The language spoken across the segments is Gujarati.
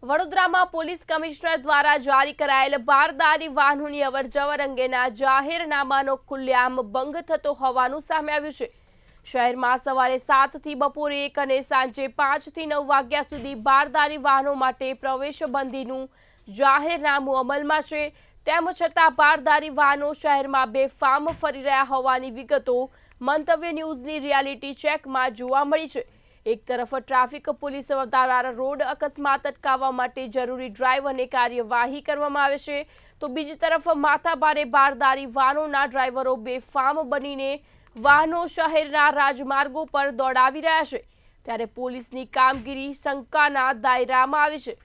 વડોદરામાં પોલીસ કમિશનર દ્વારા જારી કરાયેલ બારદારી વાહનોની અવરજવર અંગેના જાહેરનામાનો ખુલ્લેઆમ ભંગ થતો હોવાનું સામે આવ્યું છે। શહેરમાં સવારે 7 થી બપોરે 1 અને સાંજે 5 થી 9 વાગ્યા સુધી બારદારી વાહનો માટે પ્રવેશબંધીનું જાહેરનામું અમલમાં છે। તેમ છતાં બારદારી વાહનો શહેરમાં બેફામ ફરી રહ્યા હોવાની વિગતો મંતવ્ય ન્યૂઝની રિયાલિટી ચેકમાં જોવા મળી છે। એક તરફ ટ્રાફિક પોલીસ દ્વારા રોડ અકસ્માત અટકાવવા માટે જરૂરી ડ્રાઈવ અને કાર્યવાહી કરવામાં આવે છે, તો બીજી તરફ માથાભારે બારદારી વાહનોના ડ્રાઈવરો બેફામ બનીને વાહનો શહેરના રાજમાર્ગો પર દોડાવી રહ્યા છે, ત્યારે પોલીસની કામગીરી શંકાના દાયરામાં આવી છે।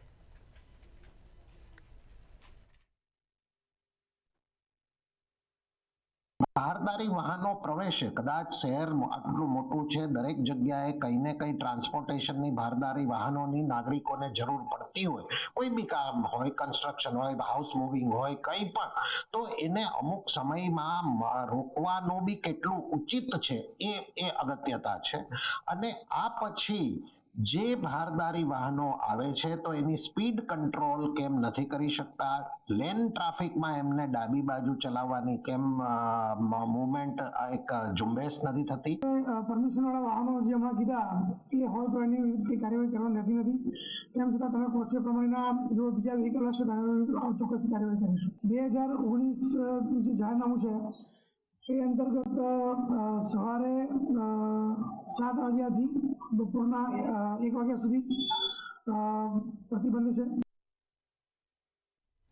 બારદારી વાહનો પ્રવેશે કદાચ શહેર આટલું મોટું છે, દરેક જગ્યાએ કંઈ ને કંઈ ટ્રાન્સપોર્ટેશનની બારદારી વાહનોની નાગરિકોને જરૂર પડતી હોય, કોઈ બી કામ હોય, કન્સ્ટ્રક્શન હોય, હાઉસ મૂવિંગ હોય, કંઈ પણ, તો એને અમુક સમયમાં રોકવાનું બી કેટલું ઉચિત છે એ અગત્યતા છે। અને આ પછી જે ભારદારી વાહનો આવે છે તો એની સ્પીડ કંટ્રોલ કેમ નથી કરી શકતા, લેન ટ્રાફિકમાં એમને ડાબી બાજુ ચલાવવાની કેમ મૂવમેન્ટ એક ઝુંબેશ નથી થતી। પરમિશન વાળા વાહનો જે હમણાં કીધા એ હોય તો એની કાર્યવાહી કરવાની રહેતી નથી, તેમ છતાં તમે કહો છો પ્રમાણેના જો બીજા વ્હીકલ હશે તો ચોક્કસ કાર્યવાહી કરીશું। 2019 જે જાહેરનામું છે એ અંતર્ગત સવારે 7 વાગ્યાથી બપોરના 1 વાગ્યા સુધી પ્રતિબંધ છે।